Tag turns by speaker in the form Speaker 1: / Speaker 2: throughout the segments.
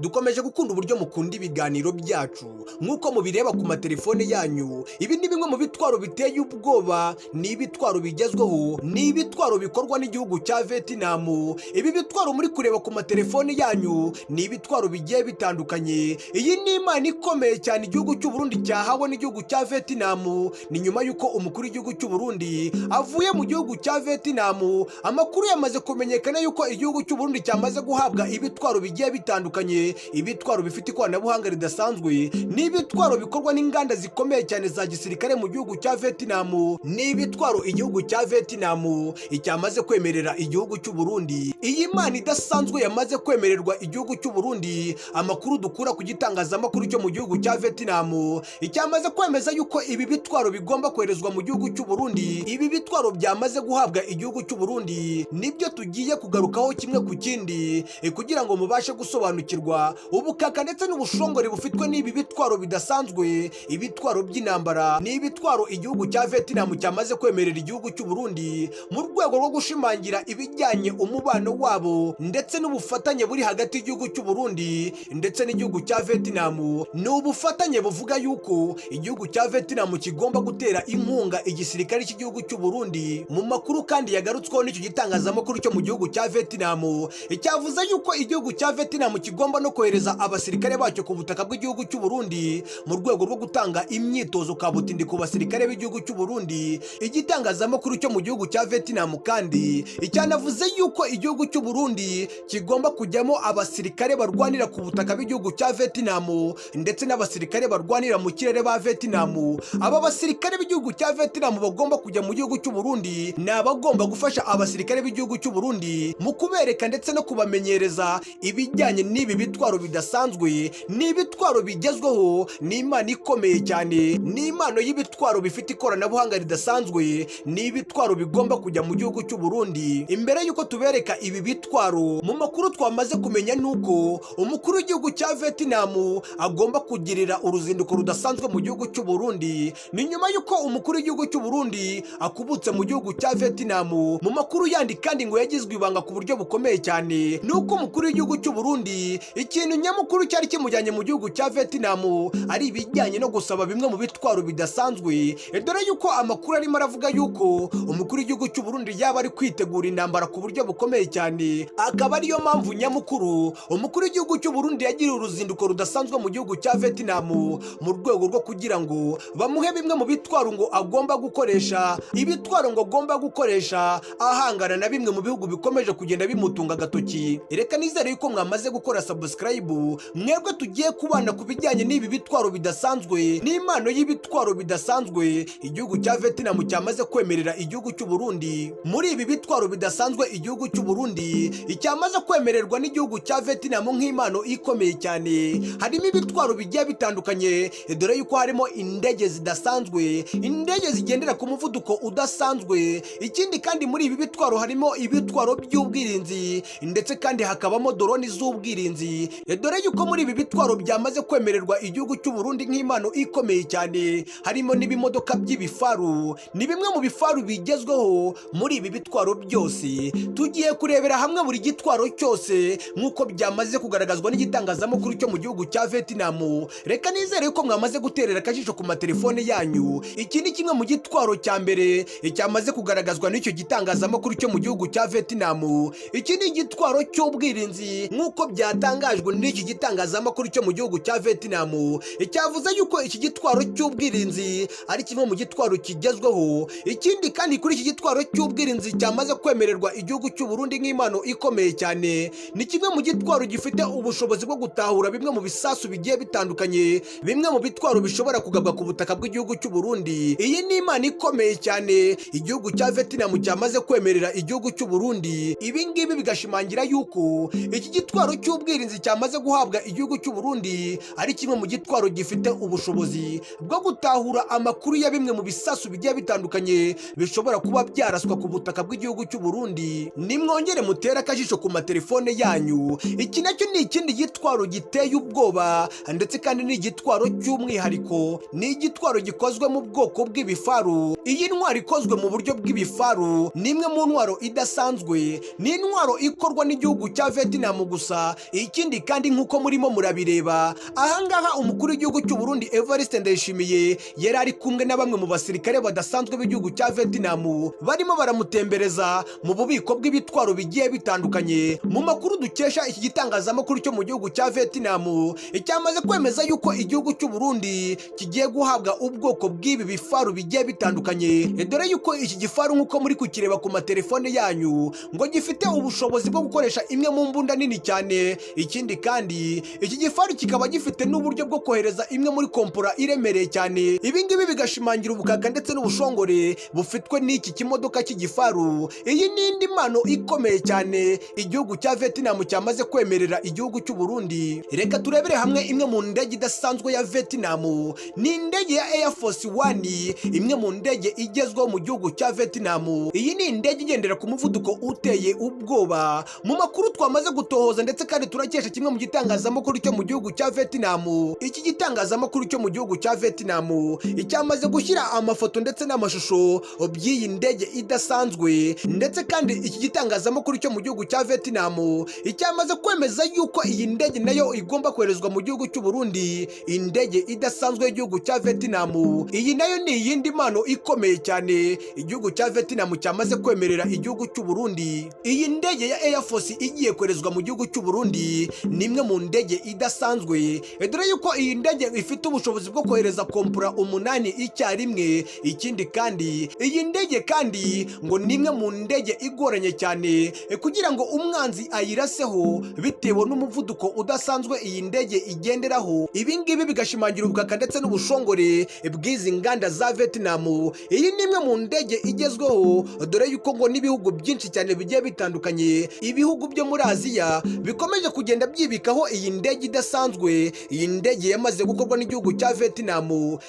Speaker 1: dukomeje gukunda uburyo mukunda ibiganiro byacu nk'uko mubireba ku matelefone yanyu. Ibi ni bimwe mu bitwaro biteye ubwoba, ni ibitwaro bigezweho, ni ibitwaro bikorwa n'igihugu cya Vietnam. Ibi bitwaro muri kureba ku matelefone yanyu ni ibitwaro bigiye bitandukanye. Iyi ni impano ikomeye cyane igihugu cy'u Burundi cyahawe n'igihugu cya Vietnam. Ni nyuma y'uko umukuru w'igihugu cy'u Burundi avuye mu gihugu cya Vietnam. Amakuru yamaze kumenyekana y'uko igihugu cy'u Burundi cyamaze guhabwa ibitwaro bigiye bitandukanye, ibitwaro bifite ikoranabuhanga ridasanzwe, ni ibitwaro bikorwa n'inganda zikomeye cyane za gisirikare mu gihugu cya Vietnam. Ni ibitwaro igihugu cya Vietnam cyamaze kwemerera igihugu cy'u Burundi. Iyi mana idasanzwe yamaze kwemererwa igihugu cy'u Burundi. Amakuru dukura ku gitangazamakuru cyo mu gihugu cya Vietnam cyamaze kwemeza yuko ibi bitwaro bigomba koherezwa mu gihugu cy'u Burundi. Ibi bitwaro byamaze guhabwa igihugu cy'u Burundi nibyo tugiye kugarukaho kimwe ku kindi kugira ngo mubashe gusobanukirwa ubukaka ndetse n'ubushongore bufitwe n'ibi bitwaro bidasanzwe. Ibitwaro by'intambara ni ibitwaro igihugu cya Vietnam cyamaze kwemerera igihugu cy'u Burundi mu rwego rwo gushimangira ibijyanye umubano wabo ndetse n'ubufatanye buri hagati y'igihugu cy'u Burundi ndetse n'igihugu cya Vietnam. Ni ubufatanye buvuga yuko igihugu cya Vietnam kigomba gutera inkunga igisirikare cy'igihugu cy'u Burundi. Mu makuru kandi yagarutsweho n'icyo gitangazamakuru cyo mu gihugu cya Vietnam cyavuze yuko igihugu cya Vietnam kigomba no kohereza abasirikare bacyo ku butaka bw'igihugu cy'u Burundi mu rwego rwo gutanga imyitozo kabutindi ku basirikare b'igihugu cy'u Burundi. Igitangazamakuru cyo mu gihugu cya Vietnam kandi cyanavuze yuko igihugu cy'u Burundi kigomba kujyamo abasirikare barwanira ku butaka bw'igihugu cya Vietnam ndetse n'abasirikare barwanira mu kirere ba Vietnam. Aba basirikare b'igihugu cya Vietnam bagomba kujya mu gihugu cy'u Burundi ni abagomba gufasha abasirikare b'igihugu cy'u Burundi mu kubereka ndetse no kubamenyereza ibijyanye n'ibi bitwaro bidasanzwe. Ni ibitwaro bigezweho, ni impano ikomeye cyane, ni impano y'ibitwaro bifite ikoranabuhanga ridasanzwe, ni ibitwaro bigomba kujya mu gihugu cy'u Burundi. Imbere y'uko tubereka ibi bitwaro, mu makuru twamaze kumenya nuko umukuru w'igihugu cya Vietnam agomba kugirira uruzinduko rudasanzwe mu gihugu cy'u Burundi. Ni nyuma y'uko umukuru w'igihugu cy'u Burundi akubutse mu gihugu cya Vietnam. Mu makuru yandi kandi ngo yagizwe ibanga ku buryo bukomeye cyane nuko umukuru w'igihugu cy'u Burundi ikintu nyamukuru cyari kimujyanye mu gihugu cya Vietnam ari ibijyanye no gusaba bimwe mu bitwaro bidasanzwe, dore yuko amakuru arimo aravuga yuko umukuru w'igihugu cy'u Burundi yaba ari kwitegura intambara ku buryo bukomeye cyane. Akaba ariyo mpamvu nyamukuru umukuru w'igihugu cy'u Burundi yagiriye uruzinduko rudasanzwe mu gihugu cya Vietnam mu rwego rwo kugira ngo bamuhe bimwe mu bitwaro ngo agomba gukoresha, ibitwaro ngo agomba gukoresha ahangana na bimwe mu bihugu bikomeje kugenda bimutunga agatoki. Reka nizere yuko mwamaze gukora subscribe, mwebwe tugiye kubana ku bijyanye n'ibi bitwaro bidasanzwe, n'impano y'ibitwaro bidasanzwe igihugu cya Vietnam cyamaze kwemerera igihugu cy'u Burundi. Muri ibi bitwaro bidasanzwe igihugu cy'u Burundi cyamaze kwemererwa n'igihugu cya Vietnam nk'impano ikomeye cyane, harimo ibitwaro bigiye bitandukanye, dore yuko harimo indege zidasanzwe, indege zigendera ku muvuduko udasanzwe. Ikindi kandi muri ibi bitwaro harimo ibitwaro by'ubwirinzi ndetse kandi hakabamo drone z'ubwirinzi, dore yuko muri ibi bitwaro byamaze kwemererwa igihugu cy'u Burundi nk'impano ikomeye cyane. Harimo n'ibimodoka by'ibifaru, ni bimwe mu bifaru bigezweho. Muri ibi bitwaro byose tugiye kurebera hamwe buri gitwaro cyose nk'uko byamaze kugaragazwa n'igitangazamakuru cyo mu gihugu cya Vietnam. Reka nizere yuko mwamaze guterera akajisho ku matelefone yanyu. Iki ni kimwe mu gitwaro cya mbere cyamaze kugaragazwa n'icyo gitangazamakuru cyo mu gihugu cya Vietnam. Iki ni igitwaro cy'ubwirinzi nk'uko byatangajwe n'iki gitangazamakuru cyo mu gihugu cya Vietnam. Cyavuze yuko iki gitwaro cy'ubwirinzi ari kimwe mu gitwaro kigezweho. Ikindi kandi kuri iki gitwaro cy'ubwirinzi cyamaze kwemererwa igihugu cy'u Burundi nk'impano ikomeye cyane, ni kimwe mu gitwaro gifite ubushobozi bwo gutahura bimwe mu bisasu bigiye bitandukanye, bimwe mu bitwaro bishobora kugabwa ku butaka bw'igihugu cy'u Burundi. Iyi ni impano ikomeye cyane igihugu cya Vietnam cyamaze kwemerera igihugu cy'u Burundi. Ibi ngibi bigashimangira yuko iki gitwaro cy'ubwirinzi cyamaze guhabwa igihugu cy'u Burundi ari kimwe mu gitwaro gifite ubushobozi bwo gutahura amakuru ya bimwe mu bisasu bigiye bitandukanye bishobora kuba byaraswa ku butaka bw'igihugu cy'u Burundi. Nimwongere mutere akajisho ku matelefone yanyu. Iki nacyo ni ikindi gitwaro giteye ubwoba ndetse kandi ni igitwaro cy'umwihariko, ni igitwaro gikozwe mu bwoko bw'ibifaru. Iyi ntwaro ikozwe mu buryo bw'ibifaru ni imwe mu ntwaro idasanzwe, ni intwaro ikorwa n'igihugu cya Vietnam gusa. Iki ikindi kandi nk'uko murimo murabireba ahangaha umukuru w'igihugu cy'u Burundi Evariste Ndayishimiye yari ari kumwe na bamwe mu basirikare badasanzwe b'igihugu cya Vietnam barimo baramutembereza mu bubiko bw'ibitwaro bigiye bitandukanye. Mu makuru dukesha iki gitangazamakuru cyo mu gihugu cya Vietnam cyamaze kwemeza yuko igihugu cy'u Burundi kigiye guhabwa ubwoko bw'ibi bifaru bigiye bitandukanye, dore yuko iki gifaru nk'uko muri kukireba ku matelefone yanyu ngo gifite ubushobozi bwo gukoresha imwe mu mbunda nini cyane. Ikindi kandi iki gifaru kikaba gifite n'uburyo bwo kohereza imwe muri kompora iremereye cyane. Ibi ngibi bigashimangira ubukaka ndetse n'ubushongore bufitwe n'iki kimodoka cy'igifaru. Iyi ni indi mpano ikomeye cyane igihugu cya Vietnam cyamaze kwemerera igihugu cy'u Burundi. Reka turebere hamwe imwe mu ndege idasanzwe ya Vietnam. Ni indege ya Air Force One, imwe mu ndege igezweho mu gihugu cya Vietnam. Iyi ni indege igendera ku muvuduko uteye ubwoba. Mu makuru twamaze gutohoza ndetse kandi turakesha kimwe mu gitangazamakuru cyo mu gihugu cya Vietnam. Iki gitangazamakuru cyo mu gihugu cya Vietnam icyamaze gushyira amafoto ndetse n'amashusho by'iyi ndege idasanzwe, ndetse kandi iki gitangazamakuru cyo mu gihugu cya Vietnam icyamaze kwemeza yuko iyi ndege nayo igomba koherezwa mu gihugu cy'u Burundi, indege idasanzwe y'igihugu cya Vietnam. Iyi nayo ni iyindi mpano ikomeye cyane igihugu cya Vietnam cyamaze kwemerera igihugu cy'u Burundi. Iyi ndege ya Air Force igiye koherezwa mu gihugu cy'u Burundi ni imwe mu ndege idasanzwe, dore yuko iyi ndege ifite ubushobozi bwo kohereza kompura 8 icyarimwe. Ikindi kandi iyi ndege kandi ngo ni imwe mu ndege igoranye cyane kugira ngo umwanzi ayiraseho bitewe n'umuvuduko udasanzwe iyi ndege igenderaho. Ibi ngibi bigashimangira ubukaka ndetse n'ubushongore bw'izi nganda za Vietnam. Iyi ni imwe mu ndege igezweho, dore yuko ngo n'ibihugu byinshi cyane bigiye bitandukanye, ibihugu byo muri Aziya bikomeje kugenda byibikaho iyi ndege idasanzwe. Iyi ndege yamaze gukorwa n'igihugu cya Vietnam.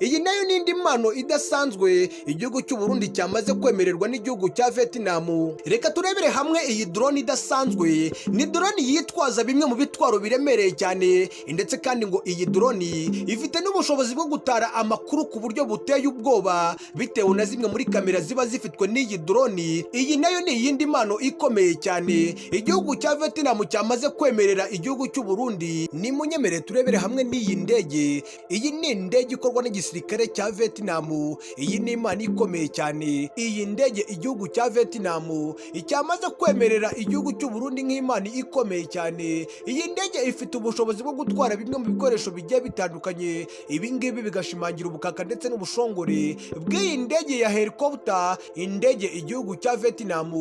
Speaker 1: Iyi nayo ni indi mpano idasanzwe igihugu cy'u Burundi cyamaze kwemererwa n'igihugu cya Vietnam. Reka turebere hamwe iyi drone idasanzwe. Ni drone yitwaza bimwe mu bitwaro biremereye cyane, ndetse kandi ngo iyi drone ifite n'ubushobozi bwo gutara amakuru ku buryo buteye ubwoba bitewe na zimwe muri kamera ziba zifitwe n'iyi drone. Iyi nayo ni iyindi mpano ikomeye cyane igihugu cya Vietnam cyamaze kwemerera igihugu cy'u Burundi. Ni munyemere turebere hamwe n'iyi ndege. Iyi ni indege ikorwa n'igisirikare cya Vietnam. Iyi ni impano ikomeye cyane iyi ndege igihugu cya Vietnam cyamaze kwemerera igihugu cy'u Burundi nk'impano ikomeye cyane. Iyi ndege ifite ubushobozi bwo gutwara bimwe mu bikoresho bigiye bitandukanye. Ibi ngibi bigashimangira ubukaka ndetse n'ubushongore bw'iyi ndege ya helicopter, indege igihugu cya Vietnam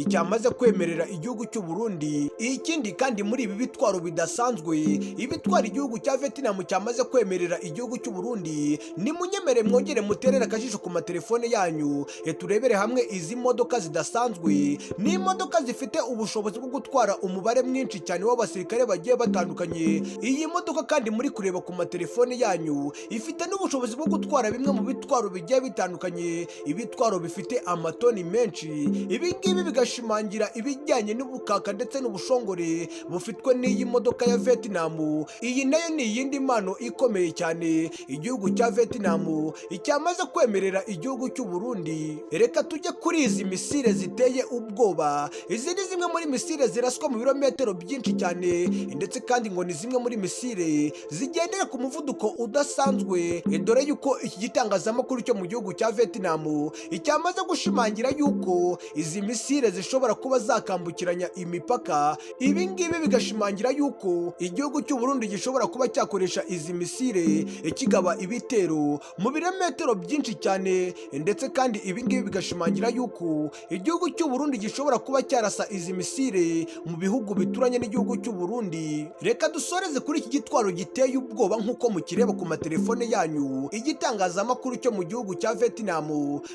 Speaker 1: cyamaze kwemerera igihugu cy'u Burundi. Ikindi kandi muri ibi bitwaro bidasanzwe ibitwara igihugu cya Vietnam cyamaze kwemerera igihugu cy'u Burundi, ni munyemere mwongere muterera akajisho ku matelefone yanyu turebere hamwe izi modoka zidasanzwe. Ni imodoka zifite ubushobozi bwo gutwara umubare mwinshi cyane w'abasirikare bagiye batandukanye. Iyi modoka kandi muri kureba ku matelefone yanyu ifite n'ubushobozi bwo gutwara bimwe mu bitwaro bigiye bitandukanye, ibitwaro bifite amatoni menshi. Ibi ngibi bigashimangira ibijyanye n'ubukaka ndetse n'ubushongore bufitwe n'iyi modoka ya Vietnam. Iyi nayo ni iyindi mpano ikomeye cyane igihugu cya Vietnam cyamaze kwemerera igihugu cy'u Burundi. Reka tujye kuri izi misile ziteye ubwoba. Izi ni zimwe muri misile ziraswa mu birometero byinshi cyane, ndetse kandi ngo ni zimwe muri misile zigendera ku muvuduko udasanzwe, dore yuko iki gitangazamakuru cyo mu gihugu cya Vietnam cyamaze gushimangira yuko izi misile zishobora kuba zakambukiranya imipaka. Ibi ngibi bigashimangira yuko igihugu cy'u Burundi gishobora kuba cyakoresha izi misile kigaba ibitero mu birometero byinshi cyane, ndetse kandi ibi ngibi bigashimangira yuko igihugu cy'u Burundi gishobora kuba cyarasa izi misile mu bihugu bituranye n'igihugu cy'u Burundi. Reka dusoreze kuri iki gitwaro giteye ubwoba nk'uko mukireba ku matelefone yanyu. Igitangazamakuru cyo mu gihugu cya Vietnam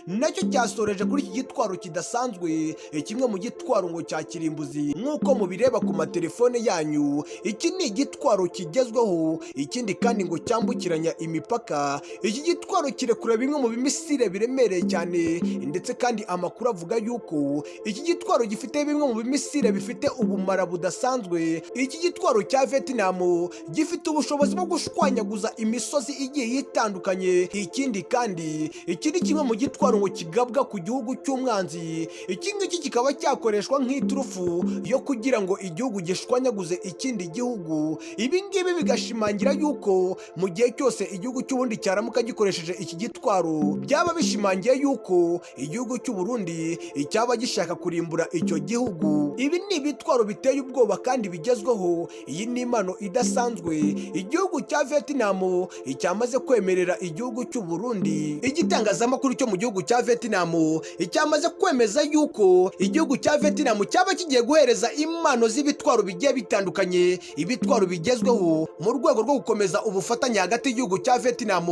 Speaker 1: nacyo cyasoreje kuri iki gitwaro kidasanzwe, kimwe mu gitwaro ngo cya kirimbuzi nk'uko mubireba ku matelefone yanyu. Iki ni igitwaro kigezweho, ikindi kandi ngo cyambukiranya imipaka. Iki gitwaro kirekura bimwe mu bimisile biremereye cyane, ndetse kandi amakuru avuga yuko iki gitwaro gifite bimwe mu bimisile bifite ubumara budasanzwe. Iki gitwaro cya Vietnam gifite ubushobozi bwo gushwanyaguza imisozi igiye itandukanye. Ikindi kandi iki ni kimwe mu gitwaro ngo kigabwa ku gihugu cy'umwanzi. Iki ngiki kikaba cyakoreshwa nk'iturufu yo kugira ngo igihugu gishwanyaguze ikindi gihugu. Ibi ngibi bigashimangira yuko mu gihe cyose igihugu cy'u Burundi cyaramuka gikoresheje iki gitwaro, byaba bishimangiye yuko igihugu cy'u Burundi cyaba gishaka kurimbura icyo gihugu. Ibi ni ibitwaro biteye ubwoba kandi bigezweho. Iyi ni impano idasanzwe igihugu cya Vietnam cyamaze kwemerera igihugu cy'u Burundi. Igitangazamakuru cyo mu gihugu cya Vietnam cyamaze kwemeza yuko igihugu cya Vietnam cyaba kigiye guhereza impano z'ibitwaro bigiye bitandukanye, ibitwaro bigezweho mu rwego rwo gukomeza ubufatanye hagati y'igihugu cya Vietnam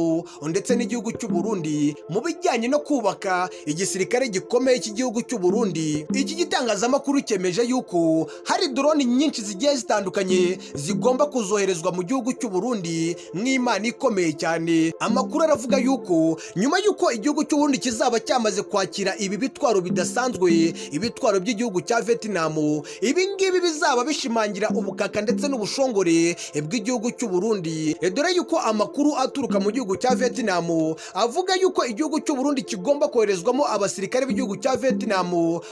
Speaker 1: ndetse n'igihugu cy'u Burundi mu bijyanye no kubaka igisirikare gikomeye cy'igihugu cy'u Burundi. Iki gitangazamakuru cyemeje yuko hari drone nyinshi zigiye zitandukanye zigomba kuzoherezwa mu gihugu cy'u Burundi nk'impano ikomeye cyane. Amakuru aravuga yuko nyuma yuko igihugu cy'u Burundi kizaba cyamaze kwakira ibi bitwaro bidasanzwe, ibitwaro by'igihugu cya Vietnam, ibi ngibi bizaba bishimangira ubukaka ndetse n'ubushongore bw'igihugu cy'u Burundi, dore yuko amakuru aturuka mu gihugu cya Vietnam avuga yuko igihugu cy'u Burundi kigomba koherezwamo abasirikare b'igihugu cya Vietnam.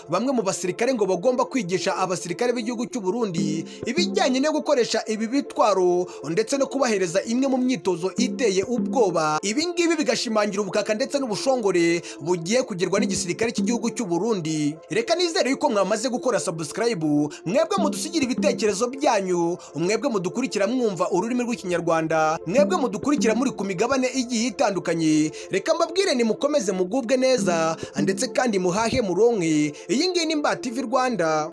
Speaker 1: Bamwe mu basirikare ngo bagomba kwigisha abasirikare b'igihugu cy'u Burundi ibijyanye no gukoresha ibi bitwaro ndetse no kubahereza imwe mu myitozo iteye ubwoba. Ibi ngibi bigashimangira ubukaka ndetse n'ubushongore bugiye kugerwa n'igisirikare cy'igihugu cy'u Burundi. Reka nizere yuko mwamaze gukora subscribe, mwebwe mudusigira ibitekerezo byanyu, mwebwe mudukurikira mwumva ururimi rw'ikinyarwanda, mwebwe mudukurikira muri ku migabane igiye itandukanye. Reka mbabwire ni mukomeze mugubwe neza ndetse kandi muhahe muronke. Iyi ngiyi ni Mba TV Rwanda.